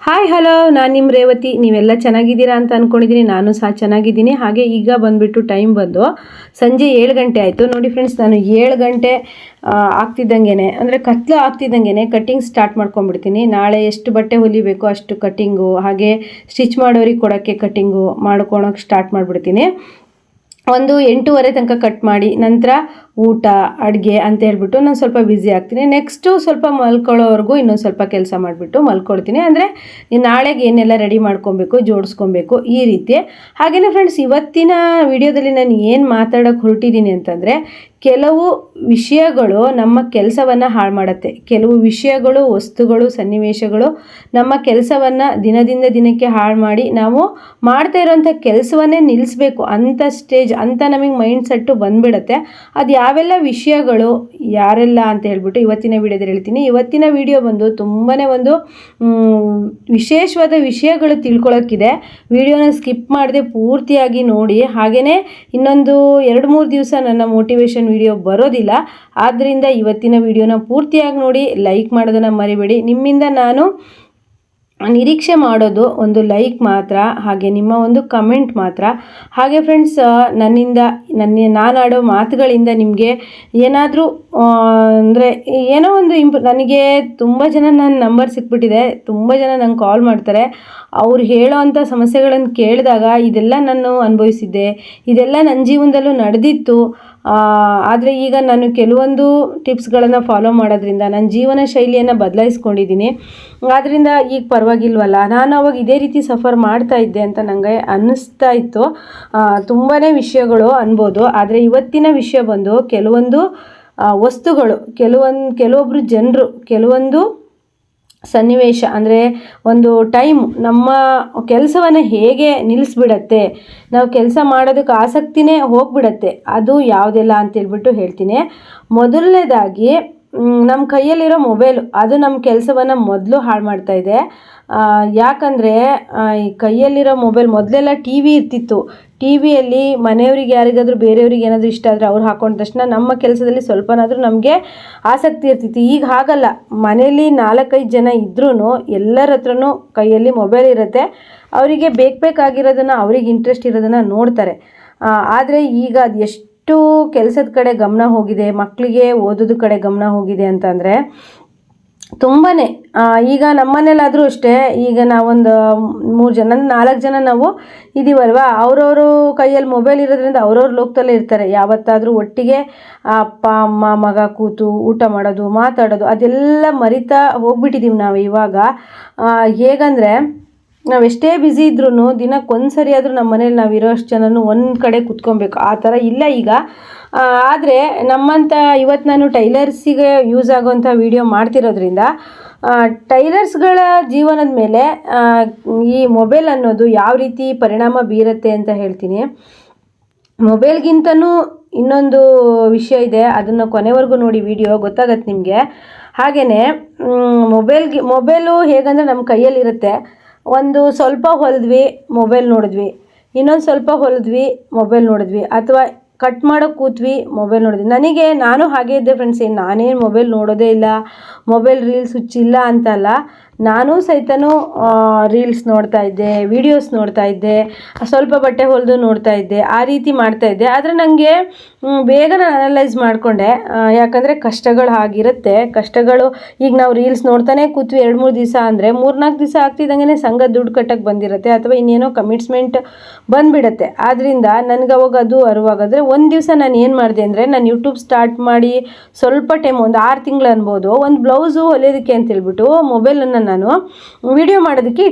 Hi hello, ನಾನು ನಿಮ್ಮ ರೇವತಿ. ನೀವೆಲ್ಲ ಚೆನ್ನಾಗಿದ್ದೀರಾ ಅಂತ ಅಂದ್ಕೊಂಡಿದ್ದೀನಿ. ನಾನು ಸಹ ಚೆನ್ನಾಗಿದ್ದೀನಿ. ಹಾಗೆ ಈಗ ಬಂದುಬಿಟ್ಟು ಟೈಮ್ ಬಂದು ಸಂಜೆ 7 ಗಂಟೆ ಆಯಿತು ನೋಡಿ ಫ್ರೆಂಡ್ಸ್. ನಾನು 7 ಗಂಟೆ ಆಗ್ತಿದ್ದಂಗೆ ಅಂದರೆ ಕತ್ಲು ಆಗ್ತಿದ್ದಂಗೆ ಕಟ್ಟಿಂಗ್ ಸ್ಟಾರ್ಟ್ ಮಾಡ್ಕೊಂಡ್ಬಿಡ್ತೀನಿ. ನಾಳೆ ಎಷ್ಟು ಬಟ್ಟೆ ಹೊಲಿಬೇಕು ಅಷ್ಟು ಕಟ್ಟಿಂಗು, ಹಾಗೆ ಸ್ಟಿಚ್ ಮಾಡೋರಿಗೆ ಕೊಡೋಕ್ಕೆ ಕಟ್ಟಿಂಗು ಮಾಡ್ಕೊಳಕ್ಕೆ ಸ್ಟಾರ್ಟ್ ಮಾಡಿಬಿಡ್ತೀನಿ. ಒಂದು 8:30 ತನಕ ಕಟ್ ಮಾಡಿ ನಂತರ ಊಟ ಅಡುಗೆ ಅಂತ ಹೇಳ್ಬಿಟ್ಟು ನಾನು ಸ್ವಲ್ಪ ಬ್ಯುಸಿ ಆಗ್ತೀನಿ. ನೆಕ್ಸ್ಟು ಸ್ವಲ್ಪ ಮಲ್ಕೊಳ್ಳೋವರೆಗೂ ಇನ್ನೊಂದು ಸ್ವಲ್ಪ ಕೆಲಸ ಮಾಡಿಬಿಟ್ಟು ಮಲ್ಕೊಳ್ತೀನಿ. ಅಂದರೆ ನಾಳೆಗೆ ಏನೆಲ್ಲ ರೆಡಿ ಮಾಡ್ಕೊಬೇಕು, ಜೋಡಿಸ್ಕೊಬೇಕು, ಈ ರೀತಿ. ಹಾಗೆಯೇ ಫ್ರೆಂಡ್ಸ್, ಇವತ್ತಿನ ವಿಡಿಯೋದಲ್ಲಿ ನಾನು ಏನು ಮಾತಾಡೋಕ್ಕೆ ಹೊರಟಿದ್ದೀನಿ ಅಂತಂದರೆ, ಕೆಲವು ವಿಷಯಗಳು ನಮ್ಮ ಕೆಲಸವನ್ನು ಹಾಳು ಮಾಡುತ್ತೆ. ಕೆಲವು ವಿಷಯಗಳು, ವಸ್ತುಗಳು, ಸನ್ನಿವೇಶಗಳು ನಮ್ಮ ಕೆಲಸವನ್ನು ದಿನದಿಂದ ದಿನಕ್ಕೆ ಹಾಳು ಮಾಡಿ ನಾವು ಮಾಡ್ತಾ ಇರೋಂಥ ಕೆಲಸವನ್ನೇ ನಿಲ್ಲಿಸಬೇಕು ಅಂಥ ಸ್ಟೇಜ್ ಅಂತ ನಮಗೆ ಮೈಂಡ್ ಸೆಟ್ಟು ಬಂದುಬಿಡುತ್ತೆ. ಅದು ಯಾವೆಲ್ಲ ವಿಷಯಗಳು, ಯಾರೆಲ್ಲ ಅಂತ ಹೇಳ್ಬಿಟ್ಟು ಇವತ್ತಿನ ವಿಡಿಯೋದಲ್ಲಿ ಹೇಳ್ತೀನಿ. ಇವತ್ತಿನ ವಿಡಿಯೋ ಬಂದು ತುಂಬಾ ಒಂದು ವಿಶೇಷವಾದ ವಿಷಯಗಳು ತಿಳ್ಕೊಳ್ಳೋಕ್ಕಿದೆ. ವಿಡಿಯೋನ ಸ್ಕಿಪ್ ಮಾಡದೆ ಪೂರ್ತಿಯಾಗಿ ನೋಡಿ. ಹಾಗೆಯೇ ಇನ್ನೊಂದು 2-3 ದಿವಸ ನನ್ನ ಮೋಟಿವೇಶನ್ ವಿಡಿಯೋ ಬರೋದಿಲ್ಲ. ಆದ್ದರಿಂದ ಇವತ್ತಿನ ವಿಡಿಯೋನ ಪೂರ್ತಿಯಾಗಿ ನೋಡಿ, ಲೈಕ್ ಮಾಡೋದನ್ನು ಮರಿಬೇಡಿ. ನಿಮ್ಮಿಂದ ನಾನು ನಿರೀಕ್ಷೆ ಮಾಡೋದು ಒಂದು ಲೈಕ್ ಮಾತ್ರ, ಹಾಗೆ ನಿಮ್ಮ ಒಂದು ಕಮೆಂಟ್ ಮಾತ್ರ. ಹಾಗೆ ಫ್ರೆಂಡ್ಸ್, ನಾನು ಆಡೋ ಮಾತುಗಳಿಂದ ನಿಮಗೆ ಏನಾದರೂ ಅಂದರೆ ಏನೋ ಒಂದು ನನಗೆ ತುಂಬ ಜನ ನನ್ನ ನಂಬರ್ ಸಿಕ್ಬಿಟ್ಟಿದೆ. ತುಂಬ ಜನ ನಂಗೆ ಕಾಲ್ ಮಾಡ್ತಾರೆ. ಅವ್ರು ಹೇಳೋ ಅಂಥ ಸಮಸ್ಯೆಗಳನ್ನು ಕೇಳಿದಾಗ ಇದೆಲ್ಲ ನಾನು ಅನುಭವಿಸಿದ್ದೆ, ಇದೆಲ್ಲ ನನ್ನ ಜೀವನದಲ್ಲೂ ನಡೆದಿತ್ತು. ಆದರೆ ಈಗ ನಾನು ಕೆಲವೊಂದು ಟಿಪ್ಸ್ಗಳನ್ನು ಫಾಲೋ ಮಾಡೋದ್ರಿಂದ ನನ್ನ ಜೀವನ ಶೈಲಿಯನ್ನು ಬದಲಾಯಿಸ್ಕೊಂಡಿದ್ದೀನಿ. ಆದ್ದರಿಂದ ಈಗ ಪರವಾಗಿಲ್ವಲ್ಲ, ನಾನು ಅವಾಗ ಇದೇ ರೀತಿ ಸಫರ್ ಮಾಡ್ತಾ ಇದ್ದೆ ಅಂತ ನನಗೆ ಅನ್ನಿಸ್ತಾ ಇತ್ತು. ತುಂಬಾ ವಿಷಯಗಳು ಅನ್ಬೋದು. ಆದರೆ ಇವತ್ತಿನ ವಿಷಯ ಬಂದು ಕೆಲವೊಂದು ವಸ್ತುಗಳು, ಕೆಲವೊಬ್ಬರು ಜನರು, ಕೆಲವೊಂದು ಸನ್ನಿವೇಶ, ಅಂದರೆ ಒಂದು ಟೈಮ್ ನಮ್ಮ ಕೆಲಸವನ್ನು ಹೇಗೆ ನಿಲ್ಲಿಸ್ಬಿಡತ್ತೆ, ನಾವು ಕೆಲಸ ಮಾಡೋದಕ್ಕೆ ಆಸಕ್ತಿನೇ ಹೋಗ್ಬಿಡತ್ತೆ. ಅದು ಯಾವುದೆಲ್ಲ ಅಂತೇಳ್ಬಿಟ್ಟು ಹೇಳ್ತೀನಿ. ಮೊದಲನೇದಾಗಿ ನಮ್ಮ ಕೈಯಲ್ಲಿರೋ ಮೊಬೈಲು, ಅದು ನಮ್ಮ ಕೆಲಸವನ್ನು ಮೊದಲು ಹಾಳು ಮಾಡ್ತಾಯಿದೆ. ಯಾಕಂದರೆ ಈ ಕೈಯಲ್ಲಿರೋ ಮೊಬೈಲ್, ಮೊದಲೆಲ್ಲ ಟಿ ವಿ ಇರ್ತಿತ್ತು. ಟಿ ವಿಯಲ್ಲಿ ಮನೆಯವ್ರಿಗೆ ಯಾರಿಗಾದರೂ ಬೇರೆಯವ್ರಿಗೆ ಏನಾದರೂ ಇಷ್ಟ ಆದರೆ ಅವ್ರು ಹಾಕೊಂಡ ತಕ್ಷಣ ನಮ್ಮ ಕೆಲಸದಲ್ಲಿ ಸ್ವಲ್ಪನಾದರೂ ನಮಗೆ ಆಸಕ್ತಿ ಇರ್ತಿತ್ತು. ಈಗ ಹಾಗಲ್ಲ. ಮನೆಯಲ್ಲಿ 4-5 ಜನ ಇದ್ರೂ ಎಲ್ಲರ ಹತ್ರನೂ ಕೈಯಲ್ಲಿ ಮೊಬೈಲ್ ಇರುತ್ತೆ. ಅವರಿಗೆ ಬೇಕಾಗಿರೋದನ್ನು, ಅವ್ರಿಗೆ ಇಂಟ್ರೆಸ್ಟ್ ಇರೋದನ್ನು ನೋಡ್ತಾರೆ. ಆದರೆ ಈಗ ಅದು ಎಷ್ಟು ಕೆಲಸದ ಕಡೆ ಗಮನ ಹೋಗಿದೆ, ಮಕ್ಕಳಿಗೆ ಓದೋದ ಕಡೆ ಗಮನ ಹೋಗಿದೆ ಅಂತಂದರೆ ತುಂಬಾ. ಈಗ ನಮ್ಮನೇಲಾದರೂ ಅಷ್ಟೇ, ಈಗ ನಾವೊಂದು 3 ಜನ 4 ಜನ ನಾವು ಇದ್ದೀವಲ್ವ, ಅವ್ರವರು ಕೈಯಲ್ಲಿ ಮೊಬೈಲ್ ಇರೋದ್ರಿಂದ ಅವ್ರವ್ರ ಲೋಕದಲ್ಲೇ ಇರ್ತಾರೆ. ಯಾವತ್ತಾದರೂ ಒಟ್ಟಿಗೆ ಅಪ್ಪ ಅಮ್ಮ ಮಗ ಕೂತು ಊಟ ಮಾಡೋದು, ಮಾತಾಡೋದು ಅದೆಲ್ಲ ಮರಿತಾ ಹೋಗ್ಬಿಟ್ಟಿದ್ದೀವಿ ನಾವು ಇವಾಗ. ಹೇಗಂದರೆ, ನಾವೆಷ್ಟೇ ಬ್ಯುಸಿ ಇದ್ರೂ ದಿನಕ್ಕೊಂದು ಸರಿ ಆದರೂ ನಮ್ಮ ಮನೇಲಿ ನಾವು ಇರೋಷ್ಟು ಜನನು ಒಂದು ಕಡೆ ಕೂತ್ಕೊಬೇಕು. ಆ ಥರ ಇಲ್ಲ ಈಗ. ಆದರೆ ನಮ್ಮಂಥ ಇವತ್ತು ನಾನು ಟೈಲರ್ಸಿಗೆ ಯೂಸ್ ಆಗೋವಂಥ ವಿಡಿಯೋ ಮಾಡ್ತಿರೋದ್ರಿಂದ ಟೈಲರ್ಸ್ಗಳ ಜೀವನದ ಮೇಲೆ ಈ ಮೊಬೈಲ್ ಅನ್ನೋದು ಯಾವ ರೀತಿ ಪರಿಣಾಮ ಬೀರುತ್ತೆ ಅಂತ ಹೇಳ್ತೀನಿ. ಮೊಬೈಲ್ಗಿಂತನೂ ಇನ್ನೊಂದು ವಿಷಯ ಇದೆ, ಅದನ್ನು ಕೊನೆವರೆಗೂ ನೋಡಿ, ವಿಡಿಯೋ ಗೊತ್ತಾಗತ್ತೆ ನಿಮಗೆ. ಹಾಗೆಯೇ ಮೊಬೈಲು ಹೇಗಂದರೆ ನಮ್ಮ ಕೈಯಲ್ಲಿರುತ್ತೆ. ಒಂದು ಸ್ವಲ್ಪ ಹೊಲಿದ್ವಿ, ಮೊಬೈಲ್ ನೋಡಿದ್ವಿ, ಇನ್ನೊಂದು ಸ್ವಲ್ಪ ಹೊಲಿದ್ವಿ, ಮೊಬೈಲ್ ನೋಡಿದ್ವಿ, ಅಥವಾ ಕಟ್ ಮಾಡೋಕ್ಕೆ ಕೂತ್ವಿ, ಮೊಬೈಲ್ ನೋಡಿದ್ವಿ. ನಾನು ಹಾಗೆ ಇದ್ದೆ ಫ್ರೆಂಡ್ಸ್. ನಾನೇನು ಮೊಬೈಲ್ ನೋಡೋದೇ ಇಲ್ಲ, ಮೊಬೈಲ್ ರೀಲ್ಸ್ ಹುಚ್ಚಿಲ್ಲ ಅಂತಲ್ಲ. ನಾನು ಸಹಿತನೂ ರೀಲ್ಸ್ ನೋಡ್ತಾ ಇದ್ದೆ, ವೀಡಿಯೋಸ್ ನೋಡ್ತಾ ಇದ್ದೆ, ಸ್ವಲ್ಪ ಬಟ್ಟೆ ಹೊಲಿದು ನೋಡ್ತಾ ಇದ್ದೆ, ಆ ರೀತಿ ಮಾಡ್ತಾ ಇದ್ದೆ. ಆದರೆ ನನಗೆ ಬೇಗ ನಾನು ಅನಲೈಸ್ ಮಾಡಿಕೊಂಡೆ. ಯಾಕಂದರೆ ಕಷ್ಟಗಳು ಆಗಿರುತ್ತೆ. ಕಷ್ಟಗಳು, ಈಗ ನಾವು ರೀಲ್ಸ್ ನೋಡ್ತಾನೆ ಕೂತ್ವಿ 2-3 ದಿವಸ ಅಂದರೆ 3-4 ದಿವಸ ಆಗ್ತಿದ್ದಂಗೆ ಸಂಘ ದುಡ್ಡು ಕಟ್ಟಕ್ಕೆ ಬಂದಿರುತ್ತೆ, ಅಥವಾ ಇನ್ನೇನೋ ಕಮಿಟ್ಸ್ಮೆಂಟ್ ಬಂದುಬಿಡುತ್ತೆ. ಆದ್ದರಿಂದ ನನಗೆ ಅವಾಗ ಅದು ಅರಿವಾಗಾದರೆ ಒಂದು ದಿವಸ ನಾನು ಏನು ಮಾಡಿದೆ ಅಂದರೆ, ನಾನು ಯೂಟ್ಯೂಬ್ ಸ್ಟಾರ್ಟ್ ಮಾಡಿ ಸ್ವಲ್ಪ ಟೈಮ್, ಒಂದು 6 ತಿಂಗಳು ಅನ್ಬೋದು, ಒಂದು ಬ್ಲೌಸು ಹೊಲಿಯೋದಕ್ಕೆ ಅಂತೇಳ್ಬಿಟ್ಟು ಮೊಬೈಲನ್ನು ನಾನು ವಿಡಿಯೋ ಮಾಡೋದಕ್ಕೆ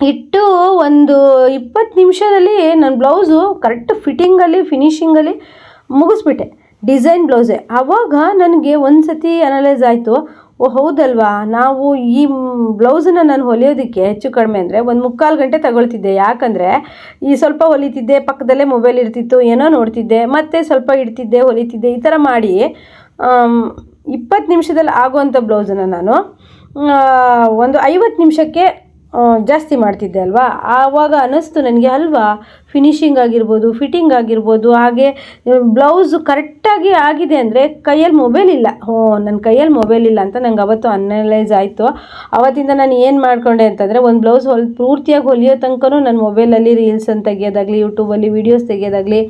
ಇಟ್ಟು ಒಂದು 20 ನಿಮಿಷದಲ್ಲಿ ನನ್ನ ಬ್ಲೌಸು ಕರೆಕ್ಟ್ ಫಿಟ್ಟಿಂಗಲ್ಲಿ, ಫಿನಿಷಿಂಗಲ್ಲಿ ಮುಗಿಸ್ಬಿಟ್ಟೆ. ಡಿಸೈನ್ ಬ್ಲೌಸೇ. ಆವಾಗ ನನಗೆ ಒಂದು ಸತಿ ಅನಲೈಸ್ ಆಯಿತು, ಓ ಹೌದಲ್ವಾ, ನಾವು ಈ ಬ್ಲೌಸನ್ನು ನಾನು ಹೊಲಿಯೋದಕ್ಕೆ ಹೆಚ್ಚು ಕಡಿಮೆ ಅಂದರೆ 1-3/4 ಗಂಟೆ ತಗೊಳ್ತಿದ್ದೆ. ಯಾಕಂದರೆ ಈ ಸ್ವಲ್ಪ ಹೊಲಿತಿದ್ದೆ, ಪಕ್ಕದಲ್ಲೇ ಮೊಬೈಲ್ ಇರ್ತಿತ್ತು, ಏನೋ ನೋಡ್ತಿದ್ದೆ, ಮತ್ತೆ ಸ್ವಲ್ಪ ಇಡ್ತಿದ್ದೆ, ಹೊಲಿತಿದ್ದೆ, ಈ ಥರ ಮಾಡಿ 20 ನಿಮಿಷದಲ್ಲಿ ಆಗುವಂಥ ಬ್ಲೌಸನ್ನು ನಾನು ಒಂದು 50 ನಿಮಿಷಕ್ಕೆ ಜಾಸ್ತಿ ಮಾಡ್ತಿದ್ದೆ ಅಲ್ವಾ, ಆವಾಗ ಅನ್ನಿಸ್ತು ನನಗೆ ಅಲ್ವಾ ಫಿನಿಶಿಂಗ್ ಆಗಿರ್ಬೋದು, ಫಿಟ್ಟಿಂಗ್ ಆಗಿರ್ಬೋದು, ಹಾಗೆ ಬ್ಲೌಸು ಕರೆಕ್ಟಾಗಿ ಆಗಿದೆ ಅಂದರೆ ಕೈಯಲ್ಲಿ ಮೊಬೈಲ್ ಇಲ್ಲ, ನನ್ನ ಕೈಯಲ್ಲಿ ಮೊಬೈಲ್ ಇಲ್ಲ ಅಂತ ನಂಗೆ ಅವತ್ತು ಅನಲೈಸ್ ಆಯಿತು. ಅವತ್ತಿಂದ ನಾನು ಏನು ಮಾಡ್ಕೊಂಡೆ ಅಂತಂದರೆ ಒಂದು ಬ್ಲೌಸ್ ಪೂರ್ತಿಯಾಗಿ ಹೊಲಿಯೋ ತನಕನೂ ನನ್ನ ಮೊಬೈಲಲ್ಲಿ ರೀಲ್ಸ್ ಅಂತ ತೆಗಿಯೋದಾಗಲಿ, ಯೂಟ್ಯೂಬಲ್ಲಿ ವೀಡಿಯೋಸ್ ತೆಗಿಯೋದಾಗಲಿ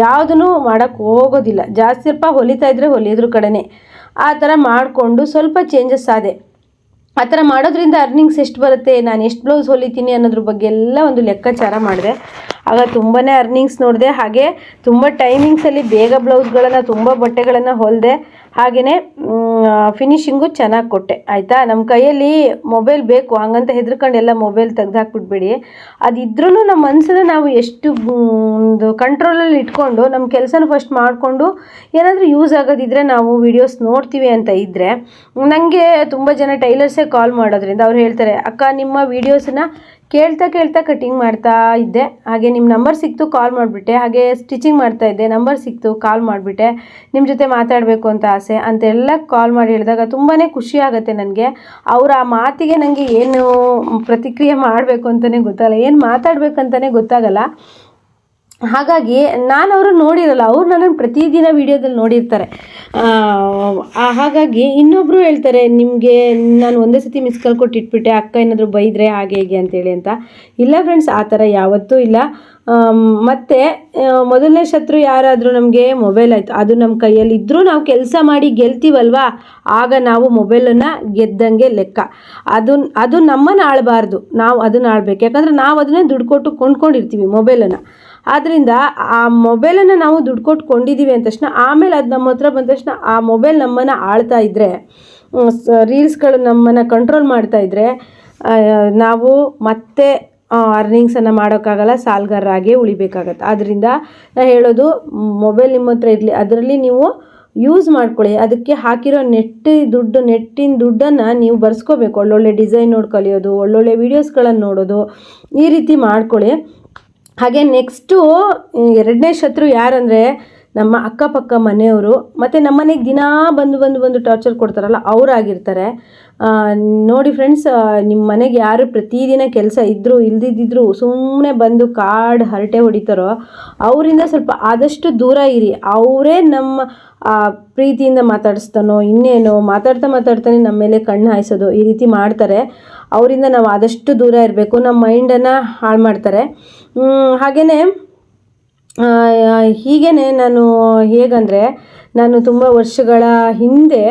ಯಾವುದೂ ಮಾಡೋಕ್ಕೆ ಹೋಗೋದಿಲ್ಲ. ಜಾಸ್ತಿ ಸ್ವಲ್ಪ ಹೊಲಿತಾ ಇದ್ದರೆ ಹೊಲಿಯೋದ್ರ ಕಡೆನೇ ಆ ಥರ ಮಾಡಿಕೊಂಡು ಸ್ವಲ್ಪ ಚೇಂಜಸ್ ಆದೆ. ಆ ಥರ ಮಾಡೋದ್ರಿಂದ ಅರ್ನಿಂಗ್ಸ್ ಎಷ್ಟು ಬರುತ್ತೆ, ನಾನು ಎಷ್ಟು ಬ್ಲೌಸ್ ಹೊಲಿತೀನಿ ಅನ್ನೋದ್ರ ಬಗ್ಗೆ ಎಲ್ಲ ಒಂದು ಲೆಕ್ಕಾಚಾರ ಮಾಡಿದೆ. ಆಗ ತುಂಬಾ ಅರ್ನಿಂಗ್ಸ್ ನೋಡಿದೆ. ಹಾಗೆ ತುಂಬ ಟೈಮಿಂಗ್ಸಲ್ಲಿ ಬೇಗ ಬ್ಲೌಸ್ಗಳನ್ನು, ತುಂಬ ಬಟ್ಟೆಗಳನ್ನು ಹೊಲಿದೆ. ಹಾಗೆಯೇ ಫಿನಿಶಿಂಗು ಚೆನ್ನಾಗಿ ಕೊಟ್ಟೆ. ಆಯಿತಾ, ನಮ್ಮ ಕೈಯಲ್ಲಿ ಮೊಬೈಲ್ ಬೇಕು ಹಂಗಂತ ಹೆದರ್ಕೊಂಡು ಎಲ್ಲ ಮೊಬೈಲ್ ತೆಗ್ದಾಕ್ಬಿಟ್ಬೇಡಿ. ಅದಿದ್ರೂ ನಮ್ಮ ಮನಸ್ಸನ್ನು ನಾವು ಎಷ್ಟು ಒಂದು ಕಂಟ್ರೋಲಲ್ಲಿ ಇಟ್ಕೊಂಡು ನಮ್ಮ ಕೆಲಸನ ಫಸ್ಟ್ ಮಾಡಿಕೊಂಡು ಏನಾದರೂ ಯೂಸ್ ಆಗೋದಿದ್ದರೆ ನಾವು ವೀಡಿಯೋಸ್ ನೋಡ್ತೀವಿ ಅಂತ ಇದ್ದರೆ, ನನಗೆ ತುಂಬ ಜನ ಟೈಲರ್ಸೇ ಕಾಲ್ ಮಾಡೋದ್ರಿಂದ ಅವ್ರು ಹೇಳ್ತಾರೆ, ಅಕ್ಕ ನಿಮ್ಮ ವೀಡಿಯೋಸನ್ನ ಕೇಳ್ತಾ ಕಟಿಂಗ್ ಮಾಡ್ತಾ ಇದ್ದೆ, ಹಾಗೆ ನಿಮ್ಮ ನಂಬರ್ ಸಿಕ್ತು ಕಾಲ್ ಮಾಡಿಬಿಟ್ಟೆ, ಹಾಗೆ ಸ್ಟಿಚಿಂಗ್ ಮಾಡ್ತಾಯಿದ್ದೆ ನಂಬರ್ ಸಿಕ್ತು ಕಾಲ್ ಮಾಡಿಬಿಟ್ಟೆ, ನಿಮ್ಮ ಜೊತೆ ಮಾತಾಡಬೇಕು ಅಂತ ಆಸೆ ಅಂತೆಲ್ಲ ಕಾಲ್ ಮಾಡಿ ಹೇಳಿದಾಗ ತುಂಬಾ ಖುಷಿ ಆಗುತ್ತೆ ನನಗೆ. ಅವ್ರ ಆ ಮಾತಿಗೆ ನನಗೆ ಏನು ಪ್ರತಿಕ್ರಿಯೆ ಮಾಡಬೇಕು ಅಂತಲೇ ಗೊತ್ತಾಗಲ್ಲ, ಏನು ಮಾತಾಡಬೇಕಂತಲೇ ಗೊತ್ತಾಗಲ್ಲ. ಹಾಗಾಗಿ ನಾನು ಅವ್ರನ್ನ ನೋಡಿರಲ್ಲ, ಅವ್ರು ನನ್ನನ್ನು ಪ್ರತಿದಿನ ವೀಡಿಯೋದಲ್ಲಿ ನೋಡಿರ್ತಾರೆ. ಹಾಗಾಗಿ ಇನ್ನೊಬ್ಬರು ಹೇಳ್ತಾರೆ, ನಿಮಗೆ ನಾನು ಒಂದೇ ಸತಿ ಮಿಸ್ ಕಾಲ್ ಕೊಟ್ಟು ಇಟ್ಬಿಟ್ಟೆ, ಅಕ್ಕ ಏನಾದರೂ ಬೈದರೆ ಹಾಗೆ ಹೇಗೆ ಅಂತೇಳಿ ಅಂತ. ಇಲ್ಲ ಫ್ರೆಂಡ್ಸ್, ಆ ಥರ ಯಾವತ್ತೂ ಇಲ್ಲ. ಮತ್ತು ಮೊದಲನೇ ಶತ್ರು ಯಾರಾದರೂ ನಮಗೆ ಮೊಬೈಲ್ ಆಯಿತು, ಅದು ನಮ್ಮ ಕೈಯಲ್ಲಿ ಇದ್ದರೂ ನಾವು ಕೆಲಸ ಮಾಡಿ ಗೆಲ್ತೀವಲ್ವಾ, ಆಗ ನಾವು ಮೊಬೈಲನ್ನು ಗೆದ್ದಂಗೆ ಲೆಕ್ಕ. ಅದು ನಮ್ಮನ್ನು ಆಳಬಾರ್ದು, ನಾವು ಅದನ್ನು ಆಳ್ಬೇಕು. ಯಾಕಂದರೆ ನಾವು ಅದನ್ನೇ ದುಡ್ಡು ಕೊಟ್ಟು ಕೊಂಡ್ಕೊಂಡಿರ್ತೀವಿ ಮೊಬೈಲನ್ನು. ಆದ್ದರಿಂದ ಆ ಮೊಬೈಲನ್ನು ನಾವು ದುಡ್ಡು ಕೊಟ್ಟು ಕೊಂಡಿದ್ದೀವಿ ಅಂದ ತಕ್ಷಣ ಆಮೇಲೆ ಅದು ನಮ್ಮ ಹತ್ರ ಬಂದ ತಕ್ಷಣ ಆ ಮೊಬೈಲ್ ನಮ್ಮನ್ನು ಆಳ್ತಾ ಇದ್ದರೆ, ರೀಲ್ಸ್ಗಳು ನಮ್ಮನ್ನು ಕಂಟ್ರೋಲ್ ಮಾಡ್ತಾ ಇದ್ದರೆ, ನಾವು ಮತ್ತೆ ಅರ್ನಿಂಗ್ಸನ್ನು ಮಾಡೋಕ್ಕಾಗಲ್ಲ, ಸಾಲಗಾರರಾಗೇ ಉಳಿಬೇಕಾಗತ್ತೆ. ಆದ್ದರಿಂದ ನಾನು ಹೇಳೋದು, ಮೊಬೈಲ್ ನಿಮ್ಮ ಹತ್ರ ಇರಲಿ, ಅದರಲ್ಲಿ ನೀವು ಯೂಸ್ ಮಾಡ್ಕೊಳ್ಳಿ. ಅದಕ್ಕೆ ಹಾಕಿರೋ ನೆಟ್ಟಿನ ದುಡ್ಡನ್ನು ನೀವು ಬರ್ಸ್ಕೋಬೇಕು. ಒಳ್ಳೊಳ್ಳೆ ಡಿಸೈನ್ ನೋಡಿ ಕಲಿಯೋದು, ಒಳ್ಳೊಳ್ಳೆ ವೀಡಿಯೋಸ್ಗಳನ್ನು ನೋಡೋದು, ಈ ರೀತಿ ಮಾಡ್ಕೊಳ್ಳಿ. ಹಾಗೆ ನೆಕ್ಸ್ಟು ಎರಡನೇ ಶತ್ರು ಯಾರಂದರೆ ನಮ್ಮ ಅಕ್ಕಪಕ್ಕ ಮನೆಯವರು, ಮತ್ತು ನಮ್ಮ ಮನೆಗೆ ದಿನಾ ಬಂದು ಟಾರ್ಚರ್ ಕೊಡ್ತಾರಲ್ಲ ಅವರಾಗಿರ್ತಾರೆ. ನೋಡಿ ಫ್ರೆಂಡ್ಸ್, ನಿಮ್ಮ ಮನೆಗೆ ಯಾರು ಪ್ರತಿದಿನ ಕೆಲಸ ಇದ್ದರೂ ಇಲ್ದಿದ್ದರೂ ಸುಮ್ಮನೆ ಬಂದು ಹರಟೆ ಹೊಡಿತಾರೋ ಅವರಿಂದ ಸ್ವಲ್ಪ ಆದಷ್ಟು ದೂರ ಇರಿ. ಅವರೇ ನಮ್ಮ ಪ್ರೀತಿಯಿಂದ ಮಾತಾಡಿಸ್ತಾನೋ ಇನ್ನೇನೋ ಮಾತಾಡ್ತಾನೆ ನಮ್ಮ ಮೇಲೆ ಕಣ್ಣು ಹಾಯಿಸೋದು, ಈ ರೀತಿ ಮಾಡ್ತಾರೆ. ಅವರಿಂದ ನಾವು ಆದಷ್ಟು ದೂರ ಇರಬೇಕು, ನಮ್ಮ ಮೈಂಡನ್ನು ಹಾಳು ಮಾಡ್ತಾರೆ. ಹೀಗೇ ನಾನು ಹೇಗಂದರೆ, ನಾನು ತುಂಬ ವರ್ಷಗಳ ಹಿಂದೆ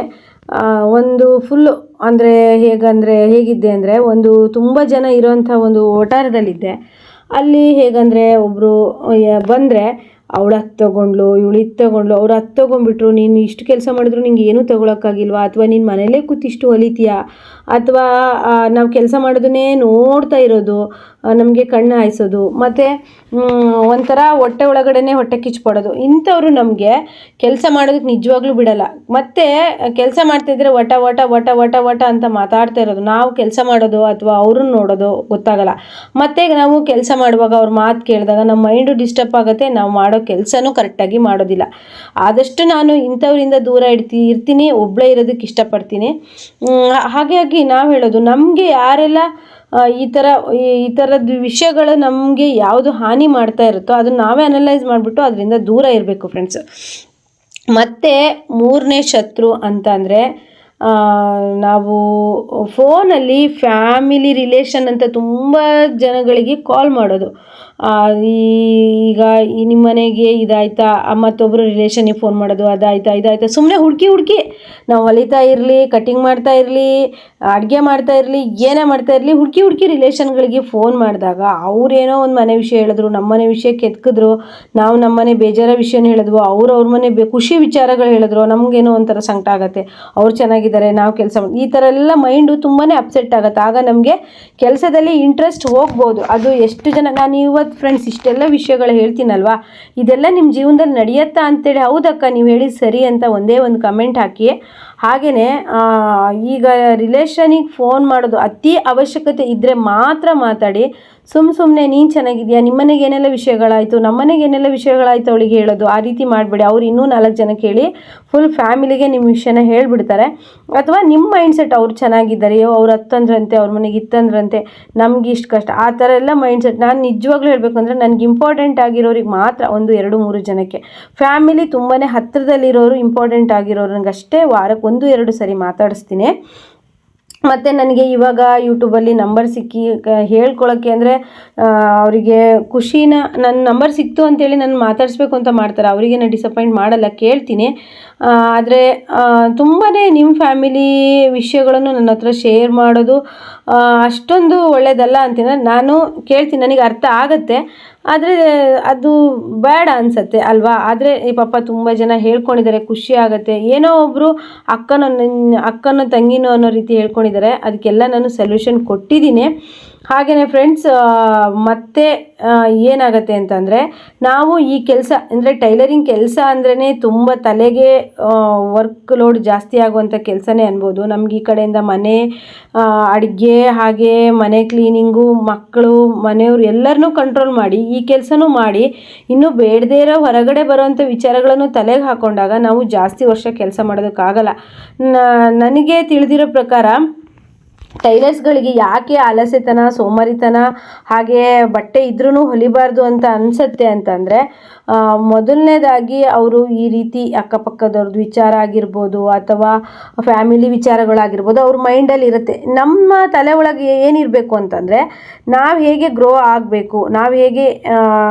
ಒಂದು ಫುಲ್ಲು ಅಂದರೆ ಹೇಗಿದ್ದೆ ಅಂದರೆ, ಒಂದು ತುಂಬ ಜನ ಇರೋವಂಥ ಒಂದು ವಠಾರದಲ್ಲಿದ್ದೆ. ಅಲ್ಲಿ ಹೇಗಂದರೆ, ಒಬ್ಬರು ಬಂದರೆ ಅವಳು ಅದು ತೊಗೊಂಡ್ಲು, ಇವಳು ಇದು ತೊಗೊಂಡ್ಲು, ಅವ್ರು ಅದು ತೊಗೊಂಡ್ಬಿಟ್ರು, ನೀನು ಇಷ್ಟು ಕೆಲಸ ಮಾಡಿದ್ರು ನಿಂಗೆ ಏನೂ ತೊಗೊಳಕ್ಕಾಗಿಲ್ವಾ, ಅಥವಾ ನೀನು ಮನೇಲೇ ಕೂತಿಷ್ಟು ಹೊಲಿತೀಯಾ, ಅಥವಾ ನಾವು ಕೆಲಸ ಮಾಡೋದನ್ನೇ ನೋಡ್ತಾ ಇರೋದು, ನಮಗೆ ಕಣ್ಣು ಹಾಯಿಸೋದು, ಮತ್ತು ಒಂಥರ ಹೊಟ್ಟೆ ಒಳಗಡೆನೇ ಹೊಟ್ಟೆ ಕಿಚ್ಪಡೋದು. ಇಂಥವ್ರು ನಮಗೆ ಕೆಲಸ ಮಾಡೋದಕ್ಕೆ ನಿಜವಾಗ್ಲೂ ಬಿಡಲ್ಲ. ಮತ್ತು ಕೆಲಸ ಮಾಡ್ತಾಯಿದ್ರೆ ವಟ ಅಂತ ಮಾತಾಡ್ತಾ ಇರೋದು, ನಾವು ಕೆಲಸ ಮಾಡೋದು ಅಥವಾ ಅವ್ರನ್ನ ನೋಡೋದು ಗೊತ್ತಾಗಲ್ಲ. ಮತ್ತು ನಾವು ಕೆಲಸ ಮಾಡುವಾಗ ಅವ್ರ ಮಾತು ಕೇಳಿದಾಗ ನಮ್ಮ ಮೈಂಡು ಡಿಸ್ಟರ್ಬ್ ಆಗುತ್ತೆ, ನಾವು ಮಾಡೋ ಕೆಲಸನೂ ಕರೆಕ್ಟಾಗಿ ಮಾಡೋದಿಲ್ಲ. ಆದಷ್ಟು ನಾನು ಇಂಥವರಿಂದ ದೂರ ಇರ್ತೀನಿ, ಒಬ್ಬಳೇ ಇರೋದಕ್ಕೆ ಇಷ್ಟಪಡ್ತೀನಿ. ಹಾಗಾಗಿ ನಾವು ಹೇಳೋದು, ನಮಗೆ ಯಾರೆಲ್ಲ ಈ ಥರದ ವಿಷಯಗಳು ನಮಗೆ ಯಾವುದು ಹಾನಿ ಮಾಡ್ತಾ ಇರುತ್ತೋ ಅದನ್ನು ನಾವೇ ಅನಲೈಸ್ ಮಾಡಿಬಿಟ್ಟು ಅದರಿಂದ ದೂರ ಇರಬೇಕು ಫ್ರೆಂಡ್ಸ್. ಮತ್ತು ಮೂರನೇ ಶತ್ರು ಅಂತ ಅಂದರೆ, ನಾವು ಫೋನಲ್ಲಿ ಫ್ಯಾಮಿಲಿ ರಿಲೇಷನ್ ಅಂತ ತುಂಬ ಜನಗಳಿಗೆ ಕಾಲ್ ಮಾಡೋದು. ಈಗ ನಿಮ್ಮ ಮನೆಗೆ ಇದಾಯ್ತಾ, ಮತ್ತೊಬ್ಬರು ರಿಲೇಷನಿಗೆ ಫೋನ್ ಮಾಡೋದು, ಇದಾಯ್ತಾ ಸುಮ್ಮನೆ ಹುಡುಕಿ ನಾವು ಹೊಲಿತಾ ಇರಲಿ, ಕಟಿಂಗ್ ಮಾಡ್ತಾ ಇರಲಿ, ಅಡುಗೆ ಮಾಡ್ತಾ ಇರಲಿ, ಏನೇ ಮಾಡ್ತಾ ಇರಲಿ, ಹುಡುಕಿ ರಿಲೇಷನ್ಗಳಿಗೆ ಫೋನ್ ಮಾಡಿದಾಗ ಅವರೇನೋ ಒಂದು ಮನೆ ವಿಷಯ ಹೇಳಿದ್ರು, ನಮ್ಮ ಮನೆ ವಿಷಯಕ್ಕೆ ಎತ್ಕಿದ್ರು, ನಾವು ನಮ್ಮ ಮನೆ ಬೇಜಾರ ವಿಷಯನ ಹೇಳಿದ್ವು, ಅವ್ರ ಮನೆ ಖುಷಿ ವಿಚಾರಗಳು ಹೇಳಿದ್ರು, ನಮಗೇನೋ ಒಂಥರ ಸಂಕಟ ಆಗುತ್ತೆ. ಅವ್ರು ಚೆನ್ನಾಗಿದ್ದಾರೆ, ನಾವು ಕೆಲಸ ಈ ಥರ ಎಲ್ಲ ಮೈಂಡು ತುಂಬಾ ಅಪ್ಸೆಟ್ ಆಗುತ್ತೆ. ಆಗ ನಮಗೆ ಕೆಲಸದಲ್ಲಿ ಇಂಟ್ರೆಸ್ಟ್ ಹೋಗ್ಬೋದು. ಅದು ಎಷ್ಟು ಜನ, ನಾನು ಇವತ್ತು ಫ್ರೆಂಡ್ಸ್ ಇಷ್ಟೆಲ್ಲ ವಿಷಯಗಳು ಹೇಳ್ತೀನಲ್ವಾ, ಇದೆಲ್ಲ ನಿಮ್ಮ ಜೀವನದಲ್ಲಿ ನಡೆಯುತ್ತಾ ಅಂತೇಳಿ, ಹೌದಕ್ಕ ನೀವು ಹೇಳಿದ ಸರಿ ಅಂತ ಒಂದೇ ಒಂದು ಕಮೆಂಟ್ ಹಾಕಿ. ಹಾಗೆಯೇ ಈಗ ರಿಲೇಷನಿಗೆ ಫೋನ್ ಮಾಡೋದು ಅತಿ ಅವಶ್ಯಕತೆ ಇದ್ದರೆ ಮಾತ್ರ ಮಾತಾಡಿ. ಸುಮ್ಮನೆ ನೀನು ಚೆನ್ನಾಗಿದೆಯಾ, ನಿಮ್ಮನೆಗೆ ಏನೆಲ್ಲ ವಿಷಯಗಳಾಯಿತು, ನಮ್ಮನೆಗೆ ಏನೆಲ್ಲ ವಿಷಯಗಳಾಯಿತು ಅವಳಿಗೆ ಹೇಳೋದು, ಆ ರೀತಿ ಮಾಡಬೇಡಿ. ಅವ್ರು ಇನ್ನೂ 4 ಜನಕ್ಕೆ ಹೇಳಿ ಫುಲ್ ಫ್ಯಾಮಿಲಿಗೆ ನಿಮ್ಮ ವಿಷಯನ ಹೇಳಿಬಿಡ್ತಾರೆ. ಅಥವಾ ನಿಮ್ಮ ಮೈಂಡ್ಸೆಟ್ ಅವ್ರು ಚೆನ್ನಾಗಿದ್ದಾರೆ, ಅವ್ರು ಹತ್ತಂದ್ರಂತೆ, ಅವ್ರ ಮನೆಗೆ ಇತ್ತಂದ್ರಂತೆ, ನಮ್ಗೆ ಇಷ್ಟು ಕಷ್ಟ, ಆ ಥರ ಎಲ್ಲ ಮೈಂಡ್ಸೆಟ್. ನಾನು ನಿಜವಾಗ್ಲೂ ಹೇಳಬೇಕು ಅಂದರೆ ನನಗೆ ಇಂಪಾರ್ಟೆಂಟ್ ಆಗಿರೋರಿಗೆ ಮಾತ್ರ 1 2 3 ಜನಕ್ಕೆ, ಫ್ಯಾಮಿಲಿ ತುಂಬಾ ಹತ್ತಿರದಲ್ಲಿರೋರು ಇಂಪಾರ್ಟೆಂಟ್ ಆಗಿರೋರಿಗೆ ಅಷ್ಟೇ ವಾರಕ್ಕೆ 1 2 ಸರಿ ಮಾತಾಡಿಸ್ತೀನಿ. ಮತ್ತು ನನಗೆ ಇವಾಗ ಯೂಟ್ಯೂಬಲ್ಲಿ ನಂಬರ್ ಸಿಕ್ಕಿ ಹೇಳ್ಕೊಳ್ಳೋಕ್ಕೆ ಅಂದರೆ ಅವರಿಗೆ ಖುಷಿನ, ನನ್ನ ನಂಬರ್ ಸಿಕ್ತು ಅಂತೇಳಿ ನಾನು ಮಾತಾಡಿಸ್ಬೇಕು ಅಂತ ಮಾಡ್ತಾರೆ, ಅವರಿಗೆ ನಾನು ಡಿಸಪಾಯಿಂಟ್ ಮಾಡಲ್ಲ, ಕೇಳ್ತೀನಿ. ಆದರೆ ತುಂಬಾ ನಿಮ್ಮ ಫ್ಯಾಮಿಲಿ ವಿಷಯಗಳನ್ನು ನನ್ನ ಹತ್ರ ಶೇರ್ ಮಾಡೋದು ಅಷ್ಟೊಂದು ಒಳ್ಳೆಯದಲ್ಲ ಅಂತೀನಿ. ನಾನು ಕೇಳ್ತೀನಿ, ನನಗೆ ಅರ್ಥ ಆಗುತ್ತೆ, ಆದರೆ ಅದು ಬೇಡ ಅನಿಸತ್ತೆ ಅಲ್ವಾ. ಆದರೆ ಈ ಪಾಪ ತುಂಬ ಜನ ಹೇಳ್ಕೊಂಡಿದ್ದಾರೆ, ಖುಷಿ ಆಗುತ್ತೆ. ಏನೋ ಒಬ್ಬರು ಅಕ್ಕನೋ ತಂಗಿನೋ ಅನ್ನೋ ರೀತಿ ಹೇಳ್ಕೊಂಡಿದ್ದಾರೆ, ಅದಕ್ಕೆಲ್ಲ ನಾನು ಸೊಲ್ಯೂಷನ್ ಕೊಟ್ಟಿದ್ದೀನಿ. ಹಾಗೆಯೇ ಫ್ರೆಂಡ್ಸ್, ಮತ್ತೆ ಏನಾಗುತ್ತೆ ಅಂತಂದರೆ, ನಾವು ಈ ಕೆಲಸ ಅಂದರೆ ಟೈಲರಿಂಗ್ ಕೆಲಸ ಅಂದ್ರೇ ತುಂಬ ತಲೆಗೆ ವರ್ಕ್ ಲೋಡ್ ಜಾಸ್ತಿ ಆಗುವಂಥ ಕೆಲಸನೇ ಅನ್ಬೋದು. ನಮ್ಗೆ ಈ ಕಡೆಯಿಂದ ಮನೆ ಅಡುಗೆ, ಹಾಗೆ ಮನೆ ಕ್ಲೀನಿಂಗು, ಮಕ್ಕಳು, ಮನೆಯವರು ಎಲ್ಲರನ್ನೂ ಕಂಟ್ರೋಲ್ ಮಾಡಿ ಈ ಕೆಲಸನೂ ಮಾಡಿ, ಇನ್ನೂ ಬೇಡದೇ ಇರೋ ಹೊರಗಡೆ ಬರೋವಂಥ ವಿಚಾರಗಳನ್ನು ತಲೆಗೆ ಹಾಕ್ಕೊಂಡಾಗ ನಾವು ಜಾಸ್ತಿ ವರ್ಷ ಕೆಲಸ ಮಾಡೋದಕ್ಕಾಗಲ್ಲ. ನನಗೆ ತಿಳಿದಿರೋ ಪ್ರಕಾರ ಟೈಲರ್ಸ್ಗಳಿಗೆ ಯಾಕೆ ಆಲಸ್ಯತನ, ಸೋಮಾರಿತನ, ಹಾಗೆ ಬಟ್ಟೆ ಇದ್ರೂ ಹೊಲಿಬಾರ್ದು ಅಂತ ಅನಿಸುತ್ತೆ ಅಂತಂದರೆ, ಮೊದಲನೇದಾಗಿ ಅವರು ಈ ರೀತಿ ಅಕ್ಕಪಕ್ಕದವ್ರದ್ದು ವಿಚಾರ ಆಗಿರ್ಬೋದು ಅಥವಾ ಫ್ಯಾಮಿಲಿ ವಿಚಾರಗಳಾಗಿರ್ಬೋದು ಅವ್ರ ಮೈಂಡಲ್ಲಿ ಇರುತ್ತೆ. ನಮ್ಮ ತಲೆ ಒಳಗೆ ಏನಿರಬೇಕು ಅಂತಂದರೆ, ನಾವು ಹೇಗೆ ಗ್ರೋ ಆಗಬೇಕು, ನಾವು ಹೇಗೆ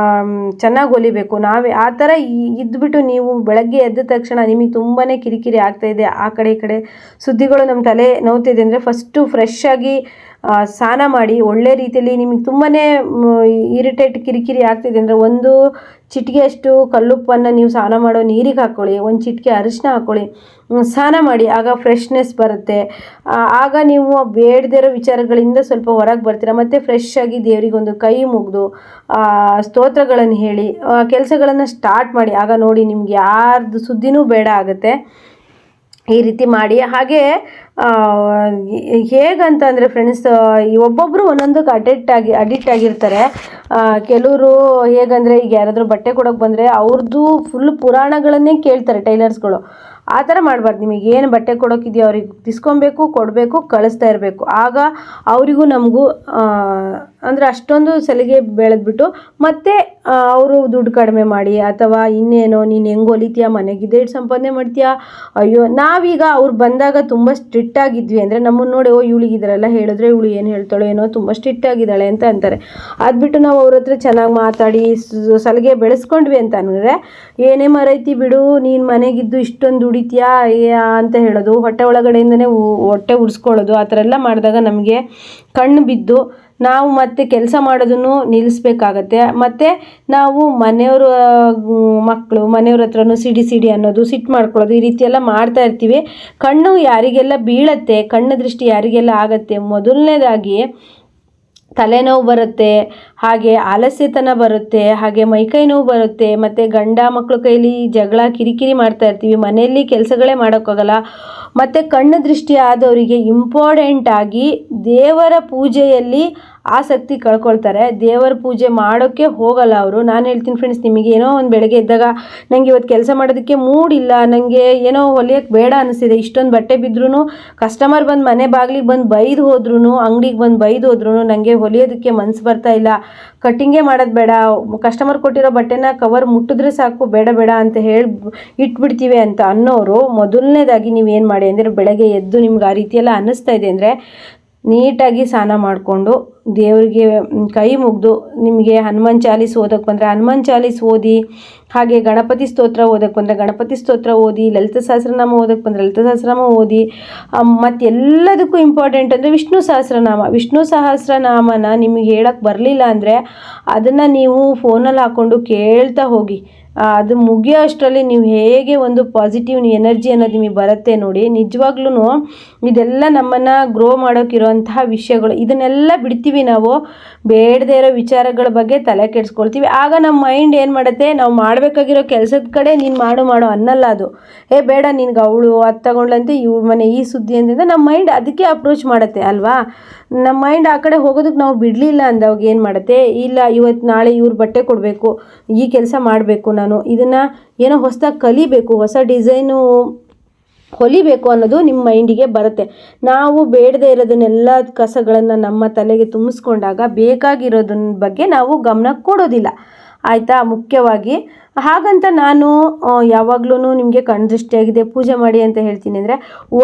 ಚೆನ್ನಾಗಿ ಹೊಲಿಬೇಕು, ನಾವು ಆ ಥರ ಇದ್ಬಿಟ್ಟು ನೀವು ಬೆಳಗ್ಗೆ ಎದ್ದ ತಕ್ಷಣ ನಿಮಗೆ ತುಂಬಾ ಕಿರಿಕಿರಿ ಆಗ್ತಾಯಿದೆ, ಆ ಕಡೆ ಈ ಕಡೆ ಸುದ್ದಿಗಳು ನಮ್ಮ ತಲೆ ನೋವ್ತಿದೆ ಅಂದರೆ, ಫಸ್ಟು ಫ್ರೆಶ್ ಆಗಿ ಸ್ನಾನ ಮಾಡಿ ಒಳ್ಳೆ ರೀತಿಯಲ್ಲಿ, ನಿಮಗೆ ತುಂಬಾ ಕಿರಿಕಿರಿ ಆಗ್ತಿದೆ ಅಂದರೆ 1 ಚಿಟಿಕೆಯಷ್ಟು ಕಲ್ಲುಪ್ಪನ್ನು ನೀವು ಸ್ನಾನ ಮಾಡೋ ನೀರಿಗೆ ಹಾಕ್ಕೊಳ್ಳಿ, 1 ಚಿಟಿಕೆ ಅರಿಶಿನ ಹಾಕ್ಕೊಳ್ಳಿ, ಸ್ನಾನ ಮಾಡಿ. ಆಗ ಫ್ರೆಶ್ನೆಸ್ ಬರುತ್ತೆ. ಆಗ ನೀವು ಬೇಡದೇ ಇರೋ ವಿಚಾರಗಳಿಂದ ಸ್ವಲ್ಪ ಹೊರಗೆ ಬರ್ತೀರ. ಮತ್ತು ಫ್ರೆಶ್ ಆಗಿ ದೇವರಿಗೊಂದು ಕೈ ಮುಗಿದು ಸ್ತೋತ್ರಗಳನ್ನು ಹೇಳಿ ಕೆಲಸಗಳನ್ನು ಸ್ಟಾರ್ಟ್ ಮಾಡಿ. ಆಗ ನೋಡಿ ನಿಮ್ಗೆ ಯಾರ್ದು ಸುದ್ದಿನೂ ಬೇಡ ಆಗುತ್ತೆ. ಈ ರೀತಿ ಮಾಡಿ. ಹಾಗೆ ಹೇಗಂತಂದರೆ ಫ್ರೆಂಡ್ಸ್, ಒಬ್ಬೊಬ್ಬರು ಒಂದೊಂದಕ್ಕೆ ಅಡಿಕ್ಟ್ ಆಗಿರ್ತಾರೆ. ಕೆಲವರು ಹೇಗಂದರೆ, ಈಗ ಯಾರಾದರೂ ಬಟ್ಟೆ ಕೊಡೋಕೆ ಬಂದರೆ ಅವ್ರದ್ದು ಫುಲ್ ಪುರಾಣಗಳನ್ನೇ ಕೇಳ್ತಾರೆ ಟೈಲರ್ಸ್ಗಳು. ಆ ಥರ ಮಾಡಬಾರ್ದು. ನಿಮಗೆ ಏನು ಬಟ್ಟೆ ಕೊಡೋಕ್ಕಿದೆಯೋ ಅವ್ರಿಗೆ ತಿಸ್ಕೊಬೇಕು, ಕೊಡಬೇಕು, ಕಳಿಸ್ತಾ ಇರಬೇಕು. ಆಗ ಅವರಿಗೂ ನಮಗೂ ಅಂದರೆ ಅಷ್ಟೊಂದು ಸಲಿಗೆ ಬೆಳೆದ್ಬಿಟ್ಟು ಮತ್ತೆ ಅವರು ದುಡ್ಡು ಕಡಿಮೆ ಮಾಡಿ ಅಥವಾ ಇನ್ನೇನೋ, ನೀನು ಹೆಂಗೆ ಹೊಲಿತೀಯ, ಮನೆಗಿದ್ದೇ ಸಂಪಾದನೆ ಮಾಡ್ತೀಯಾ, ಅಯ್ಯೋ. ನಾವೀಗ ಅವ್ರು ಬಂದಾಗ ತುಂಬ ಸ್ಟ್ರಿಕ್ಟ್ ಆಗಿದ್ವಿ ಅಂದರೆ ನಮ್ಮನ್ನು ನೋಡಿ, ಇವಳಿಗೆ ಇದರೆಲ್ಲ ಹೇಳಿದ್ರೆ ಇವಳು ಏನು ಹೇಳ್ತಾಳೋ ಏನೋ, ತುಂಬ ಸ್ಟ್ರಿಕ್ಟ್ ಆಗಿದ್ದಾಳೆ ಅಂತ ಅಂತಾರೆ. ಅದ್ಬಿಟ್ಟು ನಾವು ಅವ್ರ ಹತ್ರ ಚೆನ್ನಾಗಿ ಮಾತಾಡಿ ಸಲಿಗೆ ಬೆಳೆಸ್ಕೊಂಡ್ವಿ ಅಂತ ಅಂದರೆ, ಏನೇ ಮರೈತಿ ಬಿಡು, ನೀನು ಮನೆಗಿದ್ದು ಇಷ್ಟೊಂದು ದುಡಿತೀಯಾ ಅಂತ ಹೇಳೋದು, ಹೊಟ್ಟೆ ಒಳಗಡೆಯಿಂದನೇ ಹೊಟ್ಟೆ ಉರಿಸ್ಕೊಳ್ಳೋದು, ಆ ಥರ ಎಲ್ಲ ಮಾಡಿದಾಗ ನಮಗೆ ಕಣ್ಣು ಬಿದ್ದು ನಾವು ಮತ್ತೆ ಕೆಲಸ ಮಾಡೋದನ್ನು ನಿಲ್ಲಿಸ್ಬೇಕಾಗತ್ತೆ. ಮತ್ತು ನಾವು ಮನೆಯವ್ರ ಮಕ್ಕಳು, ಮನೆಯವ್ರ ಹತ್ರನೂ ಸಿಡಿ ಅನ್ನೋದು, ಸಿಟ್ಟು ಮಾಡ್ಕೊಳ್ಳೋದು, ಈ ರೀತಿ ಎಲ್ಲ ಮಾಡ್ತಾ ಇರ್ತೀವಿ. ಕಣ್ಣು ಯಾರಿಗೆಲ್ಲ ಬೀಳತ್ತೆ, ಕಣ್ಣು ದೃಷ್ಟಿ ಯಾರಿಗೆಲ್ಲ ಆಗತ್ತೆ, ಮೊದಲನೇದಾಗಿ ತಲೆನೋವು ಬರುತ್ತೆ, ಹಾಗೆ ಆಲಸ್ಯತನ ಬರುತ್ತೆ, ಹಾಗೆ ಮೈಕೈ ನೋವು ಬರುತ್ತೆ. ಮತ್ತು ಗಂಡ ಮಕ್ಕಳು ಕೈಲಿ ಜಗಳ, ಕಿರಿಕಿರಿ ಮಾಡ್ತಾ ಇರ್ತೀವಿ, ಮನೆಯಲ್ಲಿ ಕೆಲಸಗಳೇ ಮಾಡೋಕ್ಕಾಗಲ್ಲ. ಮತ್ತು ಕಣ್ಣು ದೃಷ್ಟಿ ಆದವರಿಗೆ ಇಂಪಾರ್ಟೆಂಟ್ ಆಗಿ ದೇವರ ಪೂಜೆಯಲ್ಲಿ ಆಸಕ್ತಿ ಕಳ್ಕೊಳ್ತಾರೆ. ದೇವರ ಪೂಜೆ ಮಾಡೋಕ್ಕೆ ಹೋಗಲ್ಲ ಅವರು. ನಾನು ಹೇಳ್ತೀನಿ ಫ್ರೆಂಡ್ಸ್, ನಿಮಗೆ ಏನೋ ಒಂದು ಬೆಳಗ್ಗೆ ಎದ್ದಾಗ ನನಗೆ ಇವತ್ತು ಕೆಲಸ ಮಾಡೋದಕ್ಕೆ ಮೂಡಿಲ್ಲ, ನನಗೆ ಏನೋ ಹೊಲಿಯೋಕ್ಕೆ ಬೇಡ ಅನಿಸ್ತಿದೆ, ಇಷ್ಟೊಂದು ಬಟ್ಟೆ ಬಿದ್ದರೂ, ಕಸ್ಟಮರ್ ಬಂದು ಮನೆ ಬಾಗಿಲಿಗೆ ಬಂದು ಬೈದು ಹೋದ್ರೂ, ಅಂಗಡಿಗೆ ಬಂದು ಬೈದು ಹೋದ್ರೂ ನನಗೆ ಹೊಲಿಯೋದಕ್ಕೆ ಮನಸ್ಸು ಬರ್ತಾ ಇಲ್ಲ, ಕಟ್ಟಿಂಗೇ ಮಾಡೋದು ಬೇಡ, ಕಸ್ಟಮರ್ ಕೊಟ್ಟಿರೋ ಬಟ್ಟೆನ ಕವರ್ ಮುಟ್ಟಿದ್ರೆ ಸಾಕು, ಬೇಡ ಅಂತ ಹೇಳಿ ಇಟ್ಬಿಡ್ತೀವಿ ಅಂತ ಅನ್ನೋರು, ಮೊದಲನೇದಾಗಿ ನೀವೇನು ಮಾಡಿ ಅಂದರೆ, ಬೆಳಗ್ಗೆ ಎದ್ದು ನಿಮ್ಗೆ ಆ ರೀತಿಯೆಲ್ಲ ಅನ್ನಿಸ್ತಾ ಇದೆ ಅಂದರೆ ನೀಟಾಗಿ ಸ್ನಾನ ಮಾಡಿಕೊಂಡು ದೇವರಿಗೆ ಕೈ ಮುಗಿದು, ನಿಮಗೆ ಹನುಮಾನ್ ಚಾಲೀಸ್ ಓದೋಕ್ಕೆ ಬಂದರೆ ಹನುಮಾನ್ ಚಾಲೀಸ್ ಓದಿ, ಹಾಗೆ ಗಣಪತಿ ಸ್ತೋತ್ರ ಓದೋಕ್ಕೆ ಬಂದರೆ ಗಣಪತಿ ಸ್ತೋತ್ರ ಓದಿ, ಲಲಿತ ಸಹಸ್ರನಾಮ ಓದೋಕ್ಕೆ ಬಂದರೆ ಲಲಿತ ಸಹಸ್ರನಾಮ ಓದಿ. ಮತ್ತು ಎಲ್ಲದಕ್ಕೂ ಇಂಪಾರ್ಟೆಂಟ್ ಅಂದರೆ ವಿಷ್ಣು ಸಹಸ್ರನಾಮನ ನಿಮಗೆ ಹೇಳೋಕ್ಕೆ ಬರಲಿಲ್ಲ ಅಂದರೆ ಅದನ್ನು ನೀವು ಫೋನಲ್ಲಿ ಹಾಕ್ಕೊಂಡು ಕೇಳ್ತಾ ಹೋಗಿ. ಅದು ಮುಗಿಯೋ ಅಷ್ಟರಲ್ಲಿ ನೀವು ಹೇಗೆ ಒಂದು ಪಾಸಿಟಿವ್ ಎನರ್ಜಿ ಅನ್ನೋದು ನಿಮಗೆ ಬರುತ್ತೆ ನೋಡಿ. ನಿಜವಾಗ್ಲೂ ಇದೆಲ್ಲ ನಮ್ಮನ್ನು ಗ್ರೋ ಮಾಡೋಕ್ಕಿರೋಂತಹ ವಿಷಯಗಳು. ಇದನ್ನೆಲ್ಲ ಬಿಡ್ತೀವಿ ನಾವು, ಬೇಡದೇ ಇರೋ ವಿಚಾರಗಳ ಬಗ್ಗೆ ತಲೆ ಕೆಡಿಸ್ಕೊಳ್ತೀವಿ. ಆಗ ನಮ್ಮ ಮೈಂಡ್ ಏನು ಮಾಡುತ್ತೆ, ನಾವು ಮಾಡಬೇಕಾಗಿರೋ ಕೆಲಸದ ಕಡೆ ನೀನು ಮಾಡು ಅನ್ನಲ್ಲ ಅದು. ಬೇಡ, ನಿನ್ಗೆ ಅವಳು ಅದು ತಗೊಂಡ್ಲಂತೆ, ಇವ್ರ ಮನೆ ಈ ಸುದ್ದಿ ಅಂತ ನಮ್ಮ ಮೈಂಡ್ ಅದಕ್ಕೆ ಅಪ್ರೋಚ್ ಮಾಡುತ್ತೆ ಅಲ್ವಾ. ನಮ್ಮ ಮೈಂಡ್ ಆ ಕಡೆ ಹೋಗೋದಕ್ಕೆ ನಾವು ಬಿಡಲಿಲ್ಲ ಅಂದಾಗ ಏನು ಮಾಡುತ್ತೆ, ಇಲ್ಲ ಇವತ್ತು ನಾಳೆ ಇವ್ರು ಬಟ್ಟೆ ಕೊಡಬೇಕು, ಈ ಕೆಲಸ ಮಾಡಬೇಕು, ನಾನು ಇದನ್ನು ಏನೋ ಹೊಸದಾಗಿ ಕಲಿಬೇಕು, ಹೊಸ ಡಿಸೈನು ಹೊಲಿಬೇಕು ಅನ್ನೋದು ನಿಮ್ಮ ಮೈಂಡಿಗೆ ಬರುತ್ತೆ. ನಾವು ಬೇಡದೇ ಇರೋದನ್ನೆಲ್ಲ ಕಸಗಳನ್ನು ನಮ್ಮ ತಲೆಗೆ ತುಂಬಿಸ್ಕೊಂಡಾಗ ಬೇಕಾಗಿರೋದನ್ನ ಬಗ್ಗೆ ನಾವು ಗಮನ ಕೊಡೋದಿಲ್ಲ, ಆಯಿತಾ. ಮುಖ್ಯವಾಗಿ ಹಾಗಂತ ನಾನು ಯಾವಾಗ್ಲೂ ನಿಮಗೆ ಕಣ್ದೃಷ್ಟಿಯಾಗಿದೆ ಪೂಜೆ ಮಾಡಿ ಅಂತ ಹೇಳ್ತೀನಿ ಅಂದರೆ,